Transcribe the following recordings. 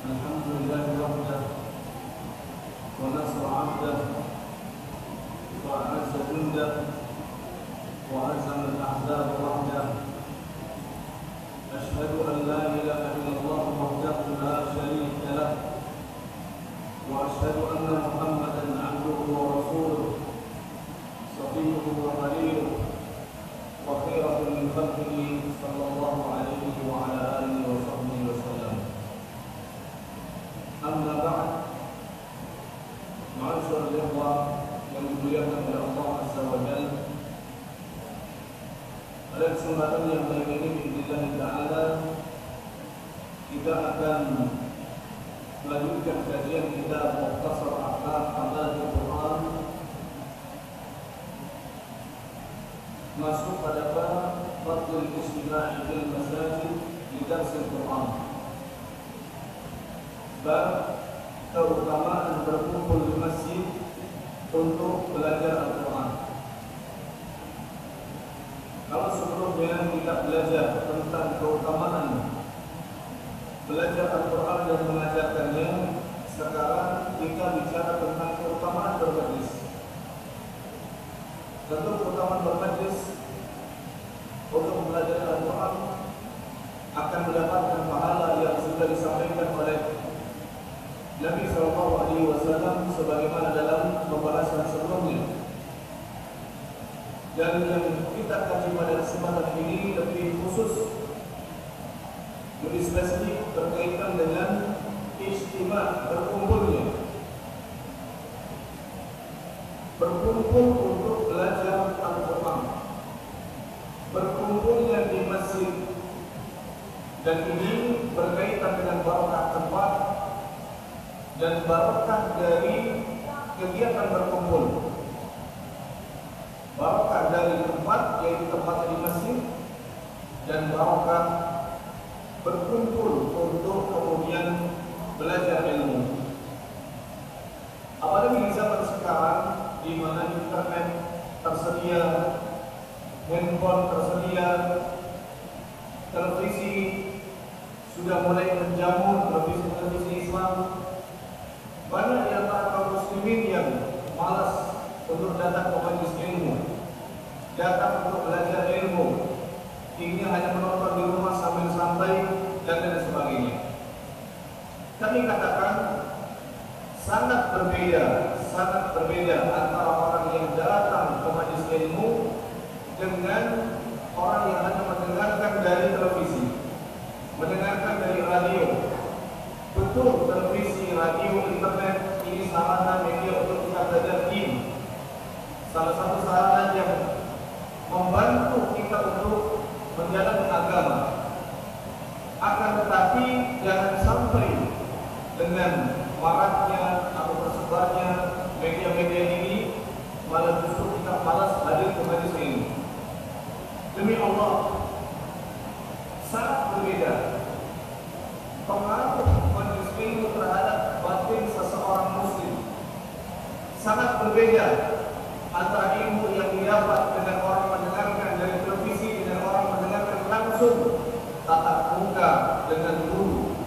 الحمد لله وحده ونصر عبده وأعز جنده وهزم الأحزاب وحده. أشهد أن لا إله إلا الله وحده لا شريك له، وأشهد أن محمدا عبده ورسوله صفيه وخليله وخيرة من خلقه صلى الله عليه وعلى آله وصحبه وسلم. أما بعد، معاشر الإخوة yang dimuliakan oleh Allah Azza wa Jalla, pada kesempatan yang baik ini biidznillah ta'ala kita akan melanjutkan kajian kitab Mukhtasar Ahkam Hamalat Quran, masuk pada bab Fadlul Istima'i fil Masajid li Darsil Quran, bab keutamaan berkumpul di masjid untuk belajar Al-Quran. Kalau sebelumnya kita belajar tentang keutamaan belajar Al-Quran dan mengajarkannya, sekarang kita bicara tentang keutamaan bermajlis. Tentu keutamaan bermajlis untuk belajar Al-Quran akan mendapatkan pahala yang sudah disampaikan oleh Nabi SAW sebagaimana dalam pembahasan sebelumnya. Dan yang kita kaji pada kesempatan ini lebih khusus, lebih spesifik berkaitan dengan ijtima', berkumpul untuk belajar Al-Quran, berkumpulnya di masjid, dan ini berkaitan dengan barakah tempat dan barakah dari kegiatan berkumpul. Barakah dari tempat, yaitu tempatnya di masjid, dan barakah berkumpul untuk kemudian belajar ilmu. Apalagi di zaman sekarang di mana internet tersedia, handphone tersedia, televisi sudah mulai menjamur, televisi Islam. Banyak di antara kaum muslimin yang malas untuk datang ke majelis ilmu, datang untuk belajar ilmu, ingin hanya menonton di rumah sambil santai dan lain sebagainya. Kami katakan sangat berbeda antara orang yang datang ke majelis ilmu dengan orang yang hanya mendengarkan dari televisi, mendengarkan dari radio. Betul, televisi, radio, internet ini sarana media untuk kita belajar ilmu. Salah satu sarana yang membantu kita untuk menjalankan agama. Akan tetapi jangan sampai dengan maraknya atau tersebarnya media-media ini malah justru kita malas hadir ke majelis ini. Demi Allah, sangat berbeda pengaruh majelis ilmu terhadap batin seseorang muslim. Sangat berbeda antara ilmu yang didapat dengan orang mendengarkan dari televisi dengan orang mendengarkan langsung tatap muka dengan guru.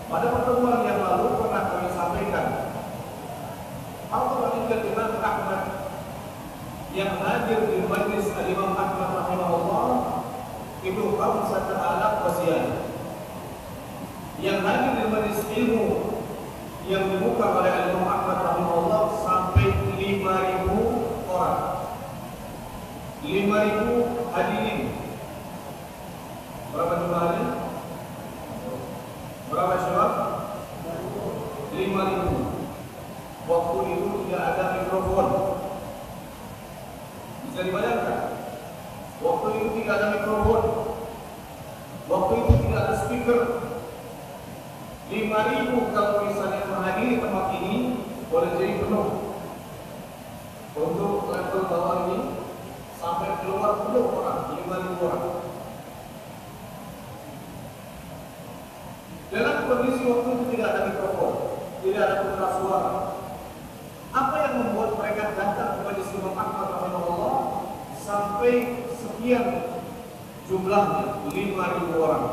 Pada pertemuan yang lalu pernah kami sampaikan, Al-Quran Imam Ahmad yang hadir di majlis Imam Ahmad rahimahullah itu khamsat alaf wasiat. Yang hadir di majlis ilmu yang dibuka oleh Imam Ahmad rahimahullah sampai 5.000 orang, 5.000 hadirin. Berapa jumlahnya? Berapa syurah? 5.000. Waktu itu tidak ada mikrofon. Bisa dibayangkan? Waktu itu tidak ada mikrofon. Waktu itu tidak ada speaker. 5.000 kalau misalnya menghadiri tempat ini boleh jadi penuh. Untuk level bawah ini sampai keluar penuh orang, 5.000 orang. Dalam kondisi waktu itu tidak ada mikrofon, tidak ada pengeras suara. Apa yang membuat mereka datang kepada Imam Ahmad rahimahullah sampai sekian jumlahnya, 5.000 orang?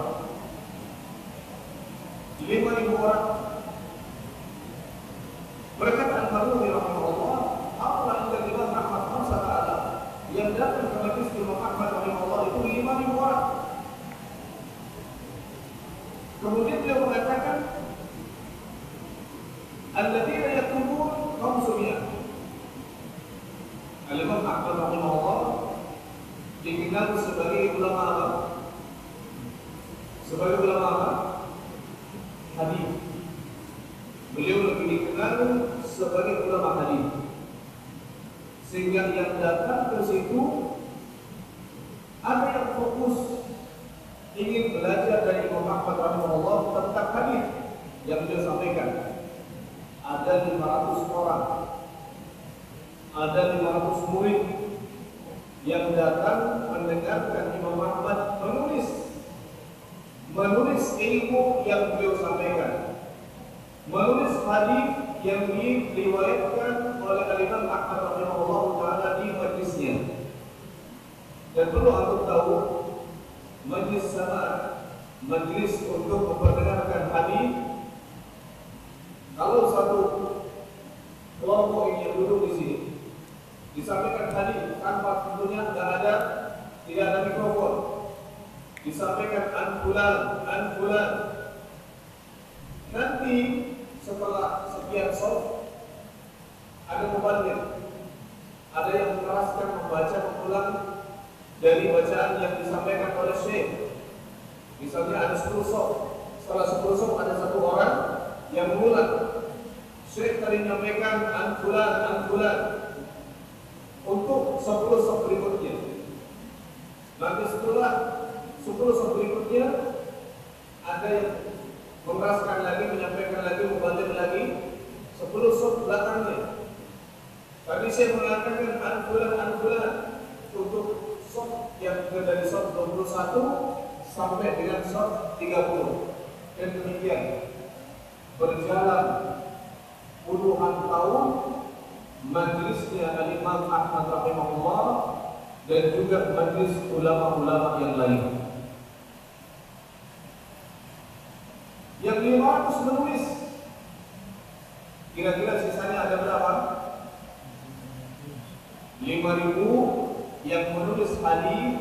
5.000 orang. Berkata Al-Marwazi rahimahullah, Allah yang Imam Ahmad Ta'ala yang datang ke majlis Imam Ahmad rahimahullah itu 5.000 orang. Kemudian beliau mengatakan, alladzina yaktumun khamsumiyah. Al-Imam Ahmad rahimahullah dikenal sebagai ulama apa? Sebagai ulama apa? Hadis. Beliau lebih dikenal sebagai ulama hadis. Sehingga yang datang ke situ ada yang fokus ingin belajar dari Imam Ahmad rahimahullah tentang hadis yang beliau sampaikan. Ada 500 orang, ada 500 murid yang datang mendengarkan Imam Ahmad menulis ilmu yang beliau sampaikan, menulis hadis yang diriwayatkan oleh Imam Ahmad rahimahullah taala di majlisnya. Dan perlu untuk tahu, majlis sama majlis untuk memperdengarkan hadis. Kalau satu kelompok ini yang duduk di sini disampaikan hadis tanpa tentunya tidak ada mikrofon, disampaikan an fulan. Nanti setelah sekian soft ada mubaligh, ada yang mengeraskan membaca mengulang dari bacaan yang disampaikan oleh syekh. Misalnya ada 10 soft, setelah 10 soft ada satu orang yang mengulang. Syekh tadi menyampaikan an fulan untuk 10 soft berikutnya. Nanti setelah 10 soft berikutnya ada yang mengeraskan lagi, menyampaikan lagi, membalik lagi 10 soft belakangnya. Tadi saya mengatakan an fulan untuk soft yang dari soft 21 sampai dengan soft 30. Dan demikian berjalan puluhan tahun majlisnya Al-Imam Ahmad rahimahullah dan juga majlis ulama-ulama yang lain. Yang 500 menulis, kira-kira sisanya ada berapa? 5.000 yang menulis hadis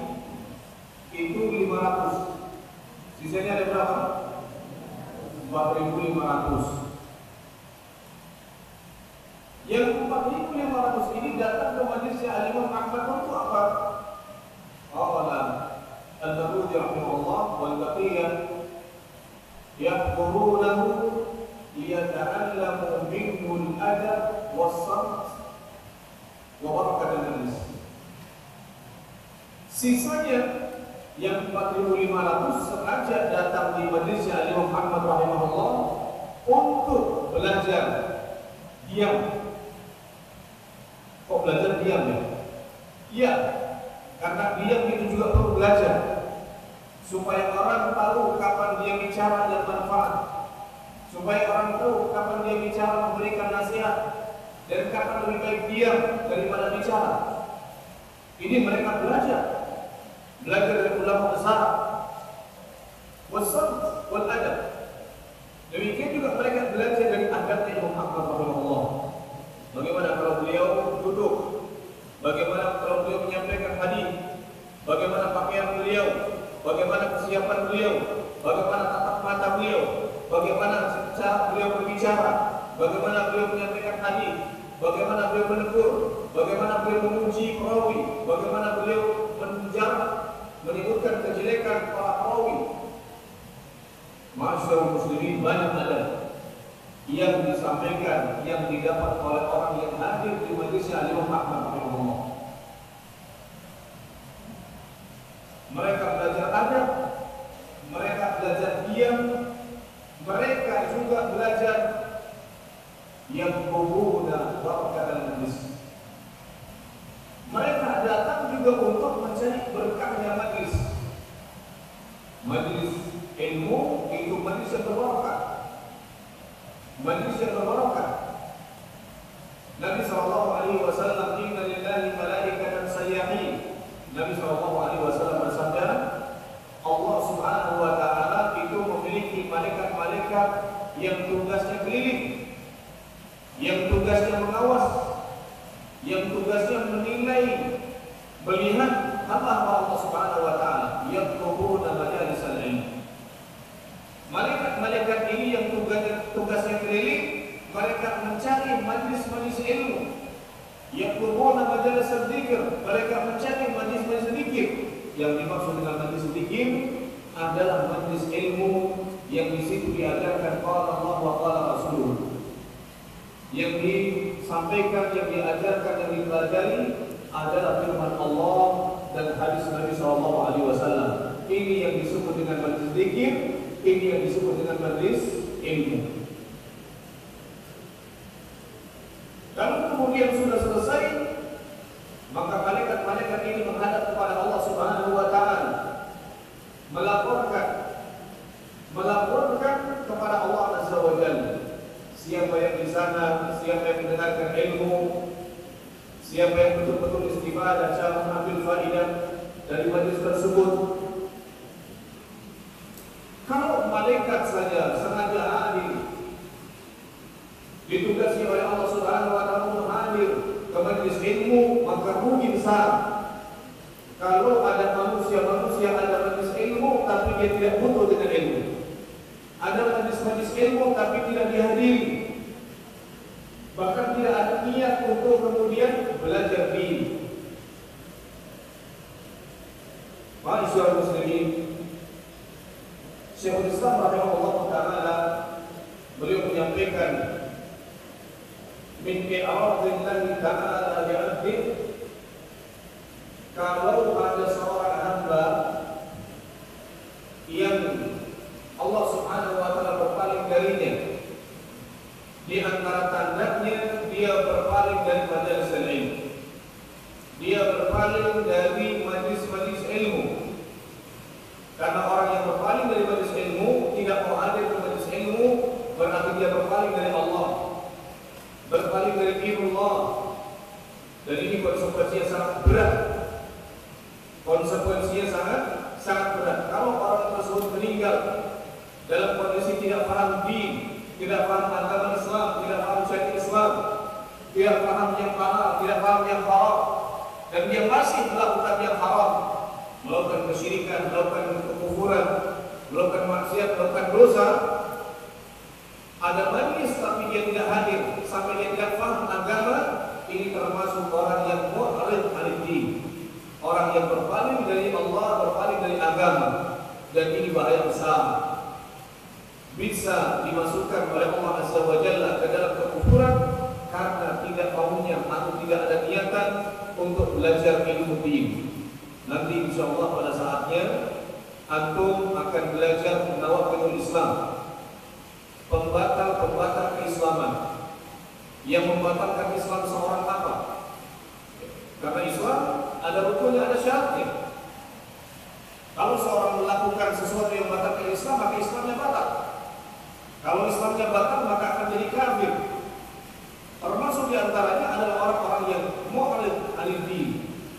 itu 500. Sisanya ada berapa? 4.500. Yang 4.500 ini datang ke majlisnya Al-Imam Ahmad untuk apa? Qala Al-Marwazi rahimahullah wal baqiyah yahdurunahu liyata'allamu minhu al-adab was-samt wa barakat al-hadis. Sisanya yang 4.500 sengaja datang di majlisnya Imam Ahmad rahimahullah untuk belajar diam. Kok belajar diam ya? Iya, karena diam itu juga perlu belajar supaya orang tahu kapan dia bicara yang manfaat, supaya orang tahu kapan dia bicara memberikan nasihat, dan kapan lebih baik diam daripada bicara. Ini mereka belajar dari ulama besar, wasamt wal adab. Demikian juga mereka belajar dari adabnya Imam Ahmad rahimahullah. Bagaimana kalau beliau duduk, bagaimana kalau beliau menyampaikan hadis, bagaimana pakaian beliau, bagaimana kesiapan beliau, bagaimana tatap mata beliau, bagaimana cara beliau berbicara, bagaimana beliau menyampaikan hadis, bagaimana beliau menegur, bagaimana beliau memuji perawi, bagaimana beliau menjarah, menyebutkan kejelekan para perawi. Masyaallah muslimin, banyak ada yang disampaikan, yang didapat oleh orang yang hadir di majlisnya Imam Ahmad rahimahullah. Mereka belajar adab, mereka belajar diam, mereka juga belajar yang kubuna barakat al-hadis. Mereka datang juga untuk mencari berkahnya majlis. Majlis ilmu itu majlis yang berbarakah. Majlis yang berbarakah. Nabi SAW, inna lillahi malaikatan sayyahin. Nabi SAW bersabda, Allah Subhanahu wa taala itu memiliki malaikat malaikat-malaikat yang tugasnya keliling, yang tugasnya mengawas, yang tugasnya menilai, melihat hamba Allah Subhanahu wa taala, yaqrubuna majalisal ilm. Malaikat-malaikat ini yang tugasnya keliling, mereka mencari majlis-majlis ilmu. Yaqrubuna majalisal dzikr, mereka mencari majlis-majlis zikir. Yang dimaksud dengan majlis zikir adalah majlis ilmu yang di situ diajarkan qala Allah wa qala Rasul. Yang disampaikan, yang diajarkan, yang dipelajari adalah firman Allah dan hadis Nabi SAW. Ini yang disebut dengan majlis zikir, ini yang disebut dengan majlis ilmu. Kalau kemudian sudah selesai, maka malaikat-malaikat ini menghadap kepada Allah Subhanahu wa taala, melaporkan kepada Allah Azza wa Jalla. Siapa yang di sana, siapa yang mendengarkan ilmu, siapa yang betul-betul istifadah, cara mengambil faidah dari majlis tersebut. Kalau malaikat saja sengaja hadir, ditugasi oleh Allah Subhanahu wa taala untuk hadir ke majlis ilmu, maka rugi besar. Kalau ada manusia ada majlis ilmu tapi dia tidak butuh dengan ilmu. Ada majlis ilmu tapi tidak dihadiri, bahkan tidak ada niat untuk kemudian belajar dini. Ma'asyiral muslimin, Syekhul Islam rahimahullah taala beliau menyampaikan min i'radillahi ta'ala li'abdi, kalau ada seorang hamba yang Allah Subhanahu wa taala berpaling darinya, di antara tandanya dia berpaling dari majelis ilmu, dia berpaling dari majlis-majlis ilmu. Karena orang yang berpaling dari majlis ilmu, tidak mau hadir ke majlis ilmu, berarti dia berpaling dari Allah, berpaling dari dinullah. Dan ini konsekuensinya sangat berat. Konsekuensinya sangat berat. Kalau orang tersebut meninggal dalam kondisi tidak paham din, tidak paham agama Islam, tidak paham syariat Islam, tidak paham yang halal, tidak paham yang haram, dan dia masih melakukan yang haram, melakukan kesyirikan, melakukan kekufuran, melakukan maksiat, melakukan dosa, ada majlis tapi dia tidak hadir, sampai dia tidak paham agama, ini termasuk orang yang mu'rid anid din, orang yang berpaling dari Allah, berpaling dari agama, dan ini bahaya besar. Bisa dimasukkan oleh Allah Azza wa Jalla ke dalam kekufuran karena tidak maunya atau tidak ada niatan untuk belajar ilmu din. Nanti insyaallah pada saatnya antum akan belajar nawaqidul Islam, pembatal-pembatal keislaman. Yang membatalkan Islam seorang apa? Karena Islam ada rukunnya, ada syaratnya. Kalau seorang melakukan sesuatu yang membatalkan Islam, maka Islamnya batal. Kalau Islamnya batal, maka akan jadi kafir. Termasuk diantaranya adalah orang-orang yang mu'rid anid din,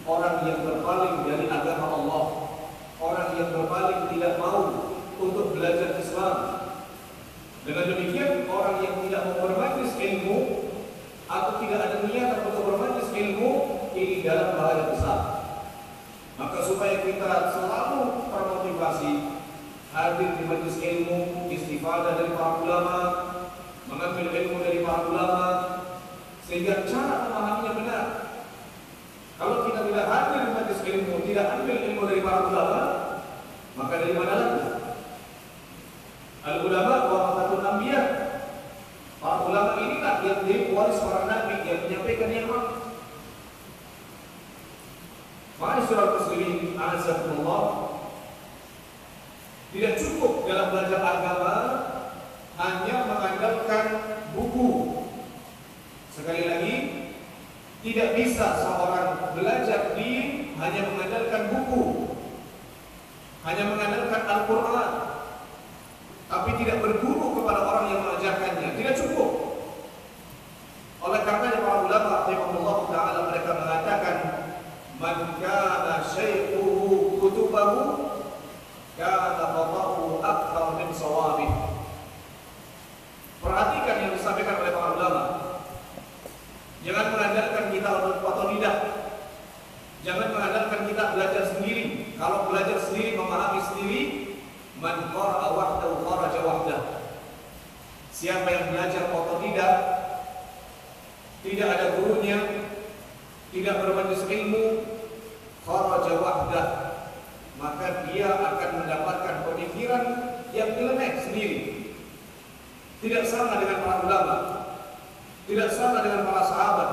orang yang berpaling dari agama Allah, orang yang berpaling tidak mau untuk belajar Islam. Dengan demikian, orang yang tidak mau bermajlis ilmu atau tidak ada niat untuk bermajlis ilmu, ini dalam bahaya besar. Maka supaya kita selalu termotivasi hadir di majlis ilmu, istifadah dari para ulama, mengambil ilmu dari para ulama, sehingga cara memahaminya benar. Kalau kita tidak hadir di majlis ilmu, tidak ambil ilmu dari para ulama, maka dari mana lagi? Al-ulama warasatul anbiya. Para ulama inilah yang diwaris para nabi, yang menyampaikan yang hak. Ma'asyiral muslimin, a'azzakumullah. Tidak cukup dalam belajar agama hanya mengandalkan buku. Sekali lagi, tidak bisa seorang belajar din hanya mengandalkan buku, hanya mengandalkan Al-Quran, tapi tidak berguru kepada orang yang mengajarkannya. Tidak cukup. Oleh karena para ulama rahimahullah ta'ala mereka mengatakan, man kana syaikhuhu kutubahu kana qata'uhu akthar min shawabih. Siapa yang belajar otodidak, tidak ada gurunya, tidak bermajlis ilmu, kharaja wahdah, maka dia akan mendapatkan pemikiran yang nyeleneh sendiri. Tidak sama dengan para ulama, tidak sama dengan para sahabat.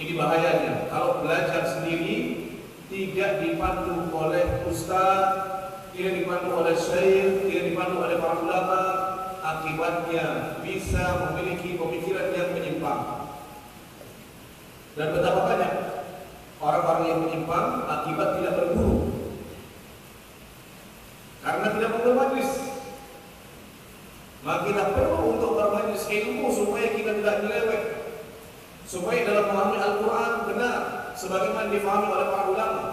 Ini bahayanya kalau belajar sendiri, tidak dipandu oleh ustaz, tidak dipandu oleh syekh, tidak dipandu oleh para ulama. Akibatnya bisa memiliki pemikiran yang menyimpang. Dan betapa banyak orang-orang yang menyimpang akibat tidak berguru, karena tidak mau bermajlis. Maka kita perlu untuk bermajlis ilmu supaya kita tidak nyeleweng, supaya dalam memahami Al-Quran benar sebagaimana difahami oleh para ulama,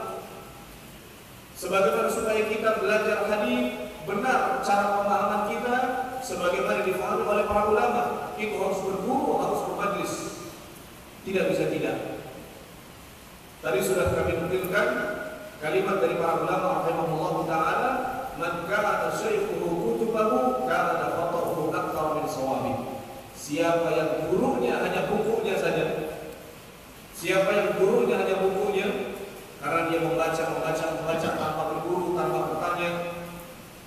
sebagaimana supaya kita belajar hadis benar cara pemahaman kita sebagaimana difahami oleh para ulama. Itu harus berguru, harus bermajlis, tidak bisa tidak. Tadi sudah kami nukilkan kalimat dari para ulama rahimahullahu taala, man kana syaikhuhu kutubahu kana khatahu akthar min sawabi. Siapa yang gurunya hanya bukunya saja, siapa yang gurunya hanya bukunya, karena dia membaca tanpa berguru, tanpa bertanya,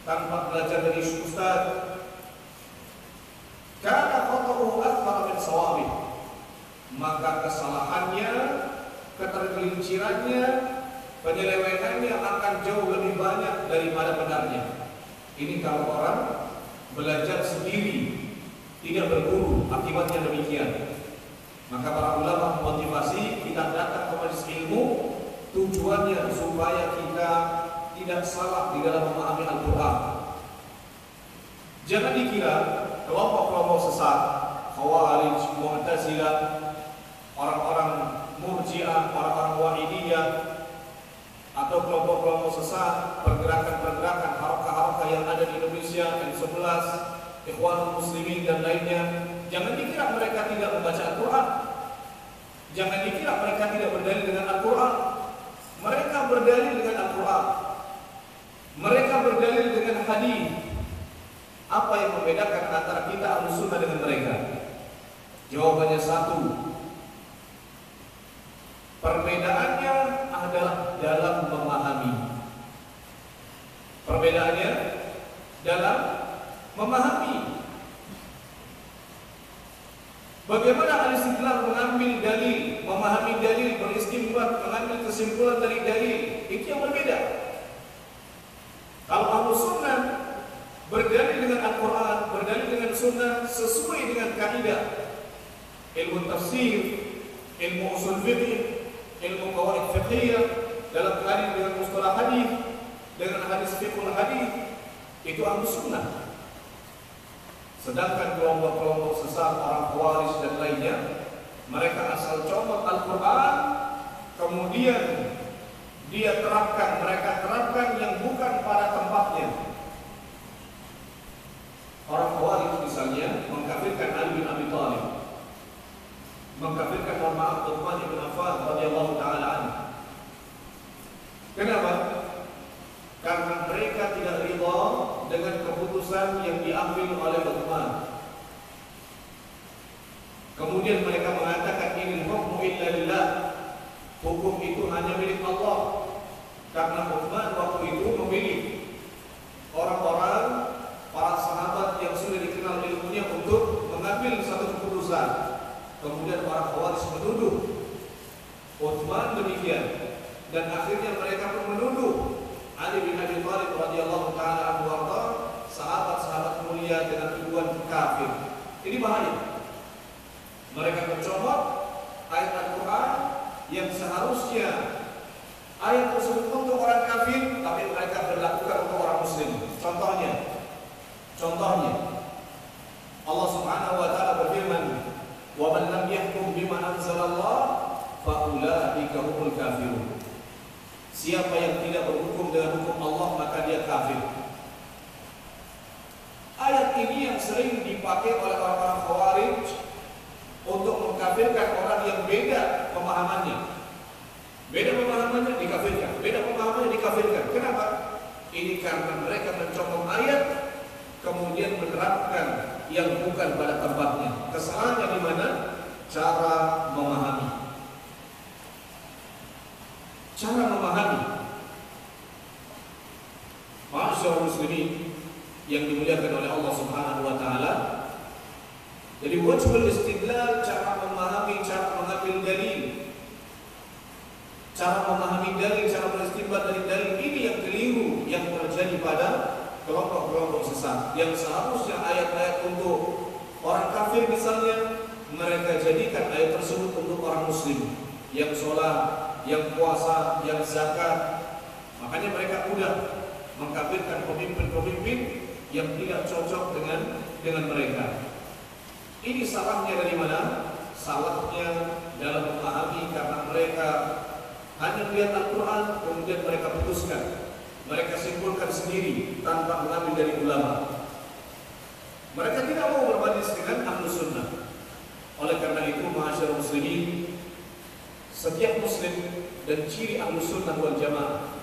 tanpa belajar dari ustaz, kana khatahu akthar min sawabi, maka kesalahannya, ketergelincirannya, penyelewengannya akan jauh lebih banyak daripada benarnya. Ini kalau orang belajar sendiri, tidak berguru, akibatnya demikian. Maka para ulama memotivasi kita datang ke majelis ilmu, tujuannya supaya kita tidak salah di dalam memahami Al-Quran. Jangan dikira kelompok-kelompok sesat, Khawarij, Mu'tazilah, orang-orang Murji'ah, orang-orang Wahidiyah, atau kelompok-kelompok sesat, pergerakan-pergerakan harakah-harakah yang ada di Indonesia, N11, Ikhwanul Muslimin dan lainnya. Jangan dikira mereka tidak membaca Al-Quran, jangan dikira mereka tidak berdalil dengan Al-Quran. Mereka berdalil dengan Al-Quran, mereka berdalil dengan hadis. Apa yang membedakan antara kita Ahlus Sunnah dengan mereka? Jawabannya satu, perbedaannya adalah dalam memahami. Perbedaannya dalam memahami. Bagaimana al-istidlal mengambil dalil, memahami dalil, beristinbat, mengambil kesimpulan dari dalil, itu yang berbeda. Kalau Ahlus Sunnah berdalil dengan Al-Quran, berdalil dengan Sunnah sesuai dengan kaidah ilmu tafsir, ilmu usul fiqh, ilmu qawaid fiqhiyah, dalam kaidah dengan mustalah hadis, dengan hadis fiqhul hadis, itu Ahlus Sunnah. Sedangkan kelompok-kelompok sesat, orang Khawarij dan lainnya, mereka asal comot Al-Quran, kemudian mereka terapkan yang bukan pada tempatnya. Orang Khawarij misalnya mengkafirkan Ali bin Abi Thalib, mengkafirkan Utsman bin Affan radhiyallahu taala anhu. Kenapa? Karena mereka tidak ridha dengan keputusan yang diambil oleh Utsman. Kemudian mereka mengatakan ini hukmu illa lillah, hukum itu hanya milik Allah. Karena Utsman waktu itu memilih orang-orang, para sahabat yang sudah dikenal ilmunya untuk mengambil satu keputusan. Kemudian para Khawarij menuduh Utsman demikian, dan akhirnya mereka pun menuduh Ali bin Abi Thalib radhiyallahu taala anhu, sahabat-sahabat mulia, dengan tuduhan kafir. Ini bahaya. Mereka mencomot ayat Al-Quran yang seharusnya ayat tersebut untuk orang kafir, tapi mereka berlakukan untuk orang muslim. Contohnya Allah Subhanahu wa taala berfirman, "Wa man lam yahkum bima anzalallah fa ulaika humul kafirun." Siapa yang tidak berhukum dengan hukum Allah, maka dia kafir. Ayat ini yang sering dipakai oleh orang-orang Khawarij untuk mengkafirkan orang yang beda pemahamannya. Beda pemahamannya dikafirkan, beda pemahamannya dikafirkan. Kenapa? Ini karena mereka mencomot ayat, kemudian menerapkan yang bukan pada tempatnya. Kesalahannya di mana? Cara memahami. Cara memahami. Ma'asyiral muslimin yang dimuliakan oleh Allah Subhanahu wa taala. Jadi wajhul istidlal, cara memahami, cara mengambil dalil. Cara memahami dalil, cara beristinbat dari dalil ini yang keliru yang terjadi pada kelompok-kelompok sesat. Yang seharusnya ayat-ayat untuk orang kafir misalnya, mereka jadikan ayat tersebut untuk orang muslim yang sholat, yang puasa, yang zakat. Makanya mereka mudah mengkafirkan pemimpin-pemimpin yang tidak cocok dengan mereka. Ini salahnya dari mana? Salahnya dalam memahami, karena mereka hanya melihat Al-Quran, kemudian mereka putuskan, mereka simpulkan sendiri tanpa mengambil dari ulama. Mereka tidak mau berbanding dengan Ahlus Sunnah. Oleh karena itu, ma'asyiral muslimin, setiap muslim dan ciri Ahlus Sunnah wal Jamaah,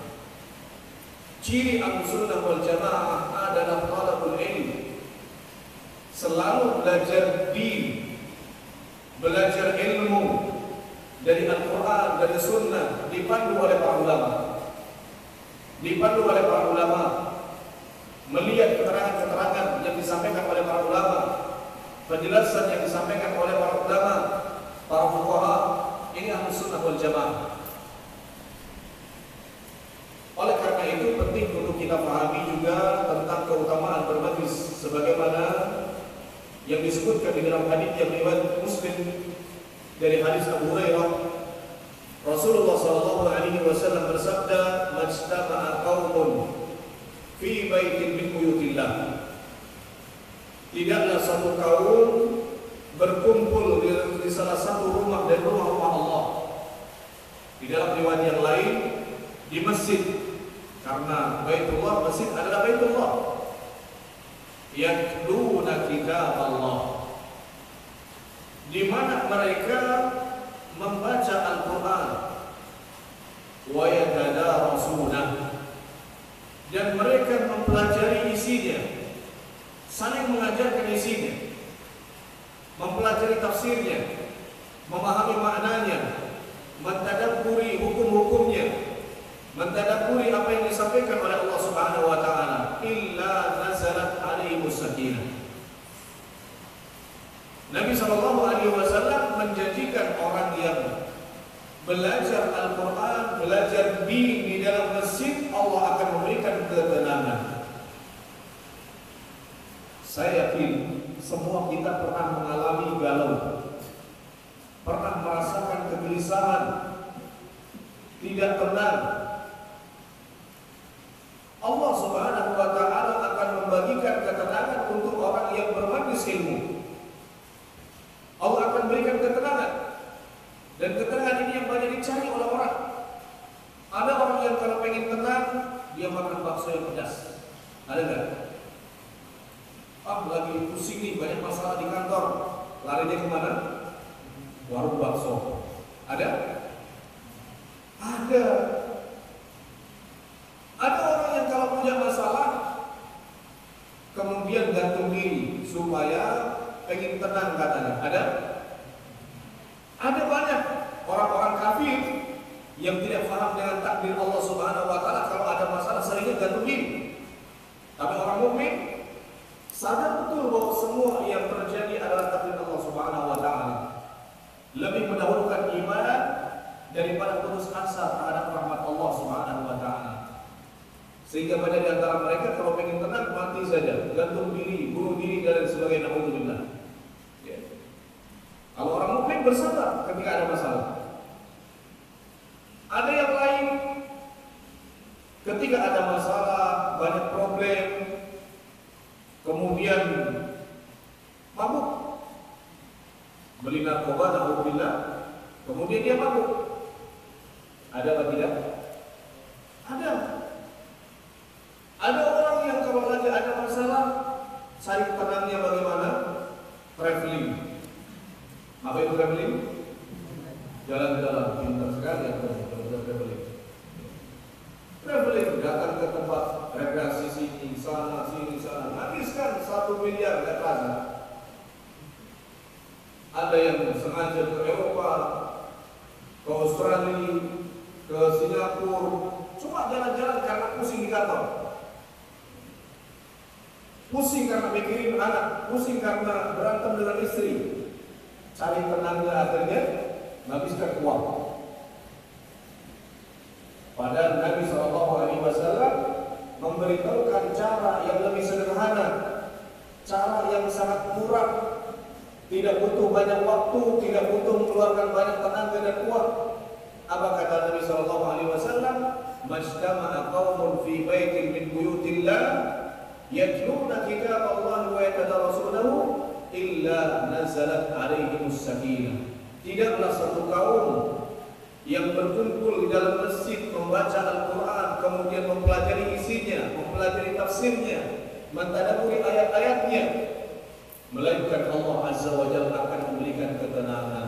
ciri Ahlus Sunnah wal Jamaah adalah talabul ilm. Selalu belajar din, belajar ilmu dari Al-Quran, dari Sunnah, dipandu oleh para ulama. Dipandu oleh para ulama, melihat keterangan-keterangan yang disampaikan oleh para ulama, penjelasan yang disampaikan oleh para ulama, para fuqaha. Ini Ahlus Sunnah wal Jamaah. Oleh karena itu penting untuk kita pahami juga tentang keutamaan bermajlis, sebagaimana yang disebutkan di dalam hadis yang riwayat Muslim dari hadis Abu Hurairah. Rasulullah SAW bersabda, "Majtama'a qaumun fi baitin min buyutillah." Tidaklah satu kaum berkumpul di salah satu rumah dari rumah-rumah Allah. Di dalam riwayat yang lain, di masjid, karena Baitullah, masjid adalah Baitullah. Yatluna kitab Allah, di mana mereka membaca Al-Quran, wa yatadarasuna, dan mereka mempelajari isinya, saling mengajarkan isinya, mempelajari tafsirnya, memahami maknanya, mentadabburi hukum-hukumnya, mentadabburi apa yang disampaikan oleh Allah Subhanahu wa taala. Illa nazalat alaihimus sakinah. Nabi SAW menjanjikan orang yang belajar Al-Quran, belajar din di dalam masjid, Allah akan memberikan ketenangan. Saya yakin semua kita pernah mengalami galau, pernah merasakan kegelisahan, tidak tenang. Allah Subhanahu wa taala akan membagikan ketenangan untuk orang yang bermajlis ilmu. Allah akan berikan ketenangan, dan ketenangan ini yang banyak dicari oleh orang. Ada orang yang kalau pengen tenang, dia makan bakso yang pedas. Ada nggak? Lagi pusing nih, banyak masalah di kantor, larinya kemana? Warung bakso. Ada? Ada. Ada orang yang kalau punya masalah, kemudian gantung diri supaya pengen tenang katanya. Ada? Ada banyak orang-orang kafir yang tidak paham dengan takdir Allah Subhanahu wa taala, kalau ada masalah seringnya gantung diri. Tapi orang mukmin sadar betul bahwa semua yang terjadi adalah takdir Allah Subhanahu wa taala. Lebih mendahulukan iman daripada putus asa terhadap rahmat Allah Subhanahu wa taala. Sehingga banyak di antara mereka kalau pengen tenang mati saja, gantung diri, bunuh diri dan sebagainya. Alhamdulillah. Ya. Kalau orang mukmin bersabar ketika ada masalah. Ada yang lain ketika ada masalah, banyak problem, kemudian mabuk, beli narkoba, alhamdulillah, kemudian dia mabuk. Ada apa tidak? Ada. Ada orang yang kalau lagi ada masalah, cari tenangnya bagaimana? Traveling. Apa itu traveling? Jalan-jalan. Pintar sekali ya traveling. Traveling, datang ke tempat rekreasi sini, sana, sini, sana. Habiskan 1 miliar, nggak terasa. Ada yang sengaja ke Eropa, ke Australia, ke Singapura, cuma jalan-jalan karena pusing di kantor. Pusing karena mikirin anak, pusing karena berantem dengan istri. Cari tenangnya akhirnya menghabiskan uang. Padahal Nabi SAW memberitahukan cara yang lebih sederhana, cara yang sangat murah, tidak butuh banyak waktu, tidak butuh mengeluarkan banyak tenaga dan uang. Apa kata Nabi SAW? Majtama'a qaumun fi baitin min buyutillah yatluna kitab Allah wa yatadarasunahu illa nazalat alaihimus sakinah. Tidaklah satu kaum yang berkumpul di dalam masjid membaca Al-Quran, kemudian mempelajari isinya, mempelajari tafsirnya, mentadabburi ayat-ayatnya, melainkan Allah Azza wa Jalla akan memberikan ketenangan.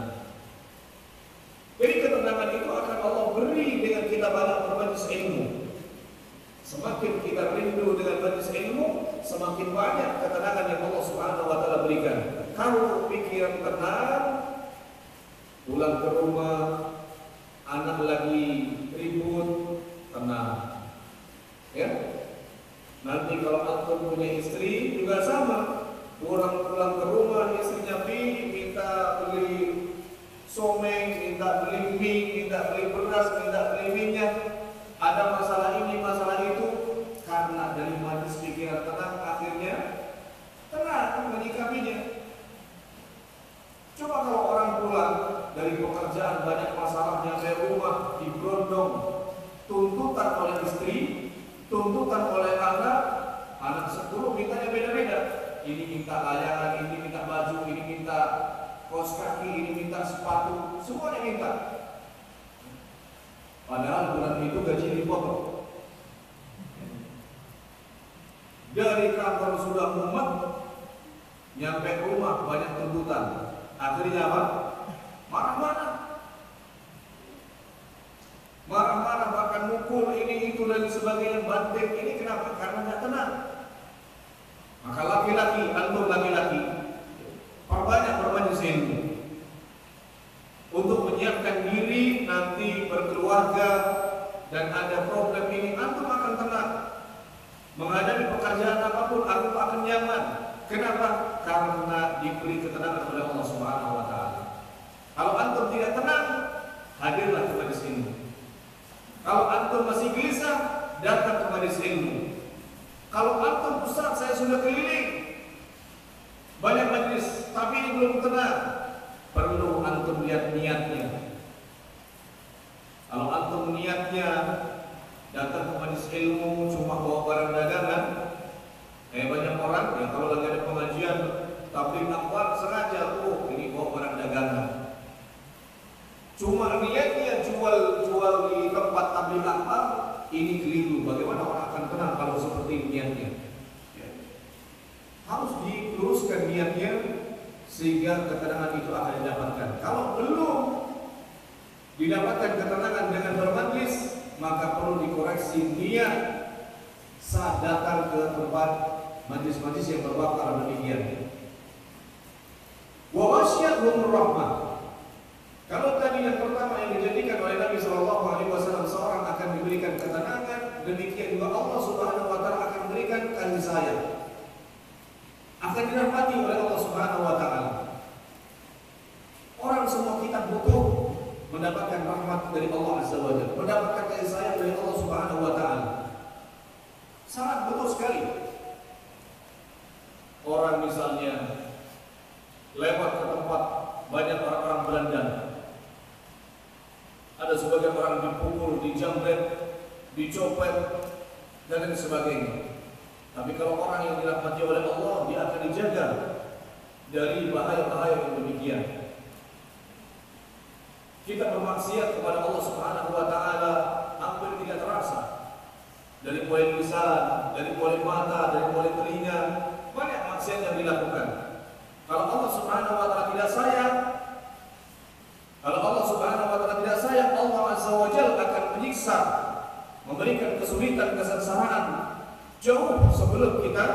Jadi ketenangan itu akan Allah beri dengan kita banyak bermajlis ilmu. Semakin kita rindu dengan majlis ilmu, semakin banyak ketenangan yang Allah Subhanahu wa Ta'ala berikan. Kalau pikiran tenang, pulang ke rumah, anak lagi ribut, tenang. Ya. Nanti kalau antum punya istri juga sama. Pulang ke rumah, istrinya minta beli someng, minta beli mie, minta beli beras, minta beli minyak. Ada masalah ini, masalah itu. Karena dari majlis pikiran tenang, akhirnya tenang menyikapinya. Coba kalau orang pulang dari pekerjaan banyak masalah, nyampe rumah diberondong, tuntutan oleh istri, tuntutan oleh anak 10 mintanya beda-beda. Ini minta layangan, ini minta baju, ini minta kaos kaki, ini minta sepatu, semuanya minta. Padahal bulan itu gaji dipotong. Dari kantor sudah mumet, nyampe rumah banyak tuntutan. Akhirnya apa? Marah-marah. Marah-marah, bahkan mukul ini itu dan sebagainya, banting. Ini kenapa? Karena nggak tenang. Maka laki-laki, antum laki-laki, perbanyak bermajlis ilmu untuk menyiapkan diri nanti berkeluarga dan ada problem ini, antum akan tenang. Menghadapi pekerjaan apapun, antum akan nyaman. Kenapa? Karena diberi ketenangan oleh Allah Subhanahu wa Ta'ala. Kalau antum tidak tenang, hadirlah ke majlis ilmu. Kalau antum masih gelisah, datang ke majlis ilmu. Kalau antum, Ustaz, saya sudah keliling banyak majlis, tapi ini belum tenang, perlu antum lihat niatnya. Kalau antum niatnya datang ke majlis ilmu cuma bawa barang dagangan, banyak orang yang kalau lagi ada pengajian tabligh akbar sengaja, ini bawa barang dagangan. Cuma niatnya jual di tempat tabligh akbar, ini keliru. Bagaimana orang akan tenang kalau seperti niatnya? Harus diluruskan niatnya sehingga ketenangan itu akan didapatkan. Kalau belum didapatkan ketenangan dengan bermajlis, maka perlu dikoreksi niat saat datang ke tempat majlis-majlis yang berbakar demikian. Wa wasyathum rahmah. Kalau tadi yang pertama yang dijadikan oleh Nabi SAW seorang akan diberikan ketenangan, demikian juga Allah Subhanahu wa Ta'ala akan memberikan kasih sayang, akan dirahmati oleh Allah Subhanahu wa Ta'ala. Orang semua kita butuh mendapatkan rahmat dari Allah Azza wa Jalla, mendapatkan kasih sayang dari Allah Subhanahu wa Ta'ala. Sangat butuh sekali. Orang misalnya lewat ke tempat banyak orang-orang berdandan, ada sebagian orang dipukul, dijamret, dicopet, dan lain sebagainya. Tapi kalau orang yang dirahmati oleh Allah, dia akan dijaga dari bahaya-bahaya yang demikian. Kita bermaksiat kepada Allah Subhanahu wa Ta'ala hampir tidak terasa. Dari mulai lisan, dari mulai mata, dari mulai telinga, banyak maksiat yang dilakukan. Kalau Allah Subhanahu wa Ta'ala tidak sayang, kalau Allah Subhanahu wa Ta'ala tidak sayang, Allah Azza wa Jalla akan menyiksa, memberikan kesulitan, kesengsaraan jauh sebelum kita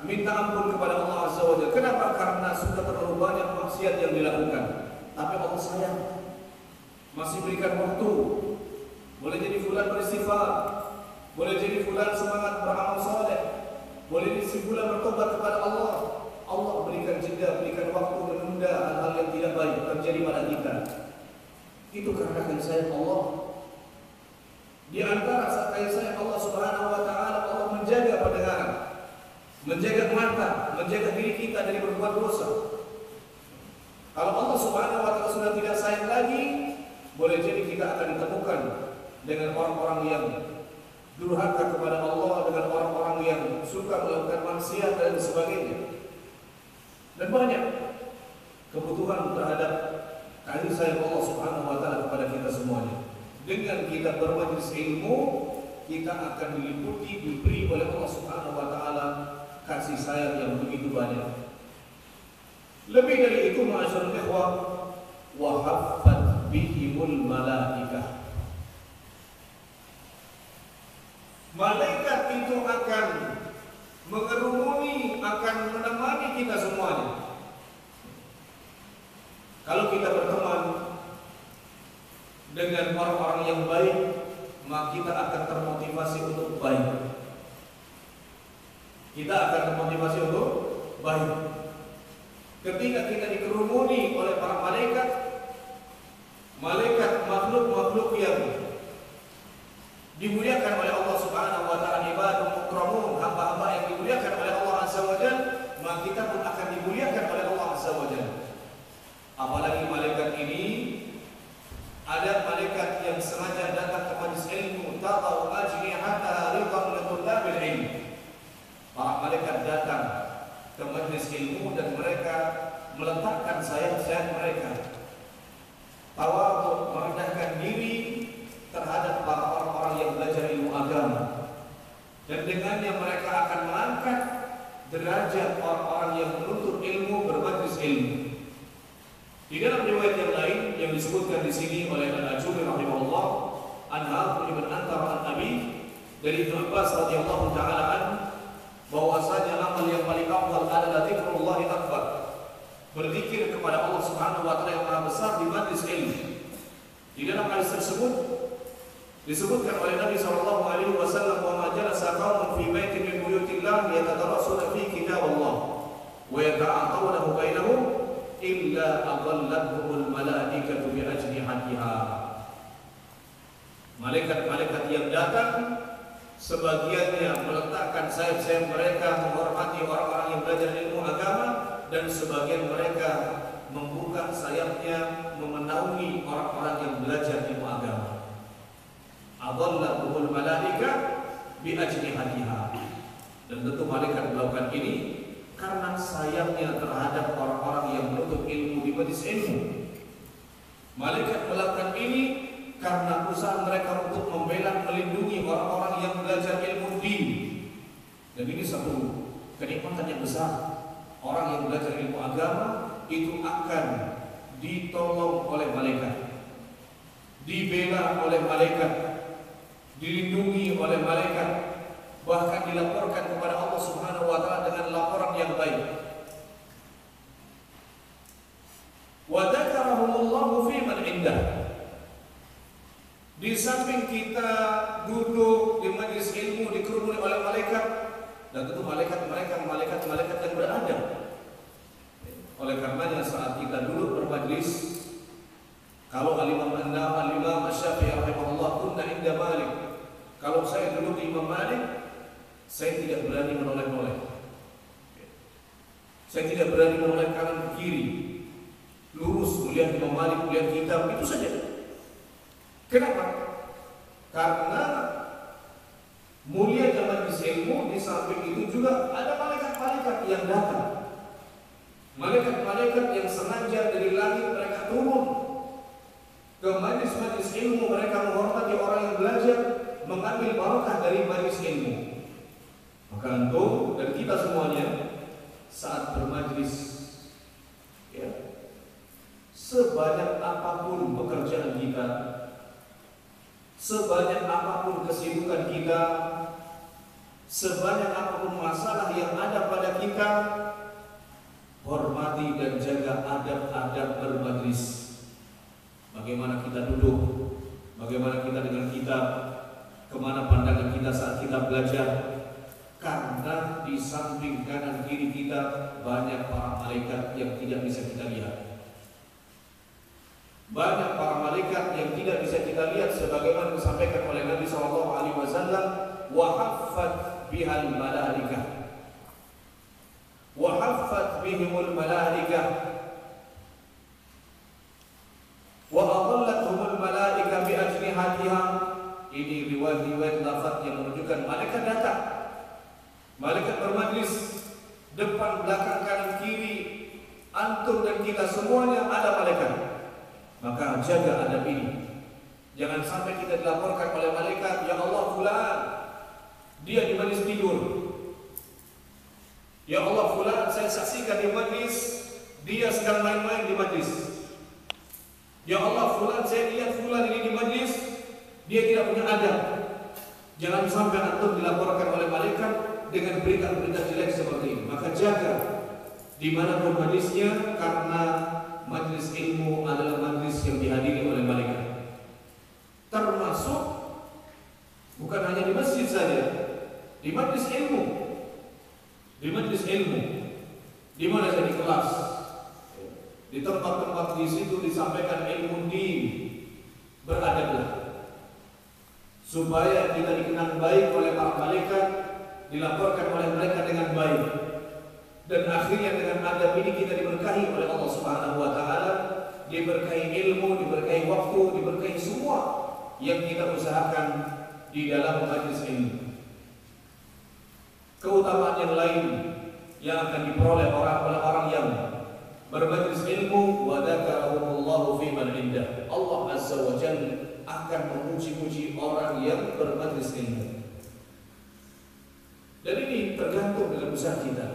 minta ampun kepada Allah Azza wa Jalla. Kenapa? Karena sudah terlalu banyak maksiat maksiat yang dilakukan, tapi Allah sayang, masih berikan waktu. Boleh jadi fulan beristighfar, boleh jadi fulan semangat beramal soleh, boleh jadi fulan bertobat kepada Allah. Allah berikan jeda, berikan waktu menunda hal-hal yang tidak baik terjadi pada kita. Itu karena kasih sayang Allah. Di antara kasih sayang Allah Subhanahu wa taala, Allah menjaga pendengaran, menjaga mata, menjaga diri kita dari berbuat dosa. Kalau Allah Subhanahu wa taala sudah tidak sayang lagi, boleh jadi kita akan ditemukan dengan orang-orang yang durhaka kepada Allah, dengan orang-orang yang suka melakukan maksiat dan sebagainya. Dan banyak kebutuhan terhadap kasih sayang Allah Subhanahu wa taala kepada kita semuanya. Dengan kita bermajlis ilmu, kita akan diliputi, diberi oleh Allah Subhanahu wa taala kasih sayang yang begitu banyak. Lebih dari itu, ma'asyiral ikhwah, wa haffat bihimul malaikah. Malaikat itu akan mengerumuni, akan menemani kita semuanya. Kalau kita berteman dengan orang-orang yang baik, maka kita akan termotivasi untuk baik. Kita akan termotivasi untuk baik. Ketika kita dikerumuni oleh para malaikat, malaikat makhluk-makhluk yang dimuliakan oleh Allah Subhanahu wa taala, ibadul mukramun, hamba-hamba yang dimuliakan oleh Allah Azza wa Jalla, maka kita pun akan dimuliakan oleh Allah Azza wa Jalla. Apalagi malaikat ini, ada malaikat yang sengaja datang ke majelis ilmu, taqau ajnihataha ridwan li tullabil ilm. Para malaikat datang ke majelis ilmu dan mereka meletakkan sayap-sayap mereka, tawadhu, merendahkan diri terhadap para orang-orang yang belajar ilmu agama, dan dengannya mereka akan mengangkat derajat orang-orang yang menuntut ilmu bermajlis ilmu. Di dalam riwayat yang lain yang disebutkan di sini oleh Al-Ajuri rahimahullah, anha ibn Antar an-Nabi dari Ibnu Abbas radhiyallahu taala an, bahwasanya amal yang paling afdal adalah zikrullah akbar, berzikir kepada Allah Subhanahu wa taala yang Maha Besar di majlis ilmu. Di dalam hadis tersebut disebutkan oleh Nabi sallallahu alaihi wasallam, "Wa ma jalasa qaumun fi baitin min buyutillah yatadarasuna fi kitaballah wa yata'atawnahu bainahum illa adallatuhul malaikatu bi ajnihatiha." Malaikat-malaikat yang datang sebagiannya meletakkan sayap-sayap mereka menghormati orang-orang yang belajar ilmu agama, dan sebagian mereka membuka sayapnya memenaungi orang-orang yang belajar ilmu agama. Adallatuhul malaika bi ajnihatiha. Dan tentu malaikat melakukan ini karena sayapnya terhadap orang-orang yang menuntut ilmu di majelis ilmu. Malaikat melakukan ini karena usaha mereka untuk membela, melindungi orang-orang yang belajar ilmu din. Dan ini satu kenikmatan yang besar. Orang yang belajar ilmu agama itu akan ditolong oleh malaikat, dibela oleh malaikat, dilindungi oleh malaikat, bahkan dilaporkan kepada Allah Subhanahu wa taala dengan laporan yang baik. Wa dzakarahumullahu fi man indah. Di samping kita duduk di majelis ilmu dikerumuni oleh malaikat, dan tentu malaikat yang beradab. Oleh karenanya saat kita duduk bermajlis, kalau Al-Imam Asy-Syafi'i rahimahullah kunna inda Malik, kalau saya duduk di Imam Malik, saya tidak berani menoleh-noleh. Saya tidak berani menoleh kanan ke kiri, lurus melihat Imam Malik, melihat kitab, itu saja. Kenapa? Karena mulia majelis ilmu, di samping itu juga ada malaikat-malaikat yang datang. Malaikat-malaikat yang sengaja dari langit mereka turun ke majelis ilmu, mereka menghormati orang yang belajar, mengambil barakah dari majelis ilmu. Maka antum dan kita semuanya saat bermajlis, ya, sebanyak apapun pekerjaan kita, sebanyak apapun kesibukan kita, sebanyak apapun masalah yang ada pada kita, hormati dan jaga adab-adab bermajlis. Bagaimana kita duduk, bagaimana kita dengan kitab, kemana pandangan kita saat kita belajar. Karena di samping kanan kiri kita banyak para malaikat yang tidak bisa kita lihat. Banyak para malaikat yang tidak bisa kita lihat, sebagaimana disampaikan oleh Nabi SAW. Wa haffat bihal malaikah, wa haffat bihimul malaikah, wa adallatuhumul malaikah bi ajnihatiha. Ini riwayat-riwayat lafaz yang menunjukkan malaikat datang. Malaikat bermajlis, depan, belakang, kanan, kiri, antum dan kita semuanya ada malaikat. Maka jaga adab ini. Jangan sampai kita dilaporkan oleh malaikat, ya Allah fulan, dia di majlis tidur. Ya Allah fulan, saya saksikan di majlis, dia sedang main-main di majlis. Ya Allah fulan, saya lihat fulan ini di majlis, dia tidak punya adab. Jangan sampai antum dilaporkan oleh malaikat dengan berita-berita jelek seperti ini. Maka jaga dimanapun majlisnya, karena majlis ilmu adalah majlis yang dihadiri oleh malaikat. Termasuk bukan hanya di masjid saja, di majlis ilmu. Di majlis ilmu, di mana jadi kelas, di tempat-tempat di situ disampaikan ilmu din, beradablah supaya kita dikenal baik oleh para malaikat, dilaporkan oleh mereka dengan baik, dan akhirnya dengan adab ini kita diberkahi oleh Allah Subhanahu wa taala, diberkahi ilmu, diberkahi waktu, diberkahi semua yang kita usahakan di dalam majlis ilmu. Keutamaan yang lain yang akan diperoleh orang-orang yang bermajlis ilmu, wa dzakarahumullahu fi man indah. Allah Azza wa Jalla akan memuji-muji orang yang bermajlis ilmu. Dan ini tergantung dengan usaha kita.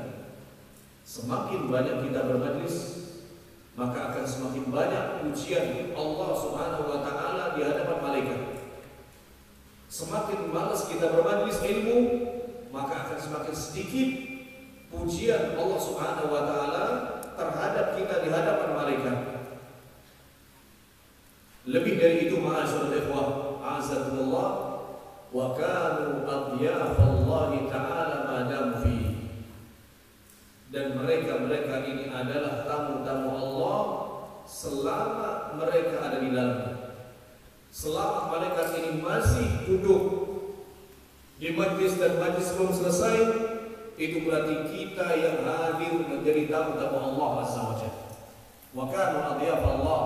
Semakin banyak kita bermajlis, maka akan semakin banyak pujian Allah Subhanahu wa taala di hadapan malaikat. Semakin malas kita bermajlis ilmu, maka akan semakin sedikit pujian Allah Subhanahu wa taala terhadap kita di hadapan malaikat. Lebih dari itu, ma'asyiral ikhwah, azakumullah, wa kanu adyafallahi ta'ala ma damu fi. Dan mereka ini adalah tamu-tamu Allah selama mereka ada di dalamnya. Selama malaikat ini masih duduk di majlis dan majlis belum selesai, itu berarti kita yang hadir menjadi tamu-tamu Allah Azza wa Jalla. Wa kanu adhyafallah,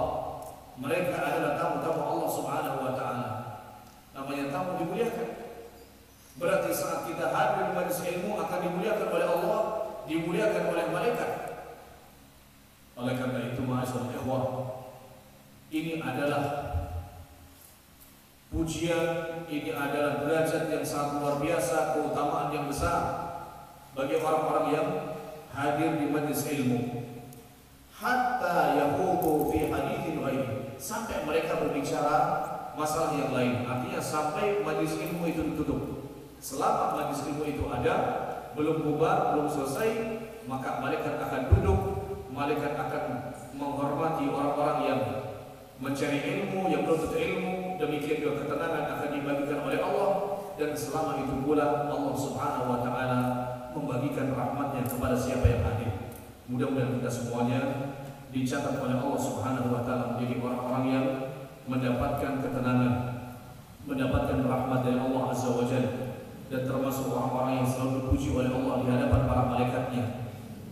mereka adalah tamu-tamu Allah Subhanahu wa taala. Namanya tamu dimuliakan. Berarti saat kita hadir di majlis ilmu akan dimuliakan oleh Allah, dimuliakan oleh malaikat. Oleh karena itu, ma'asyiral ikhwah, ini adalah pujian, ini adalah derajat yang sangat luar biasa, keutamaan yang besar bagi orang-orang yang hadir di majlis ilmu. Hatta yahudu fi haditsin ghairi, sampai mereka berbicara masalah yang lain. Artinya sampai majlis ilmu itu ditutup. Selama majlis ilmu itu ada, belum bubar, belum selesai, maka malaikat akan duduk, malaikat akan menghormati orang-orang yang mencari ilmu, yang menuntut ilmu. Demikian juga ketenangan akan dibagikan oleh Allah, dan selama itu pula Allah Subhanahu wa taala membagikan rahmatnya kepada siapa yang hadir. Mudah-mudahan kita semuanya dicatat oleh Allah Subhanahu wa taala menjadi orang-orang yang mendapatkan ketenangan, mendapatkan rahmat dari Allah Azza wa Jalla, dan termasuk orang-orang yang selalu dipuji oleh Allah di hadapan para malaikatnya.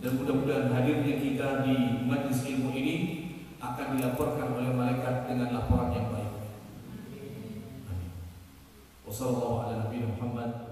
Dan mudah-mudahan hadirnya kita di majlis ilmu ini akan dilaporkan oleh malaikat dengan laporan yang baik. Amin. Wassallallahu ala nabiyina Muhammad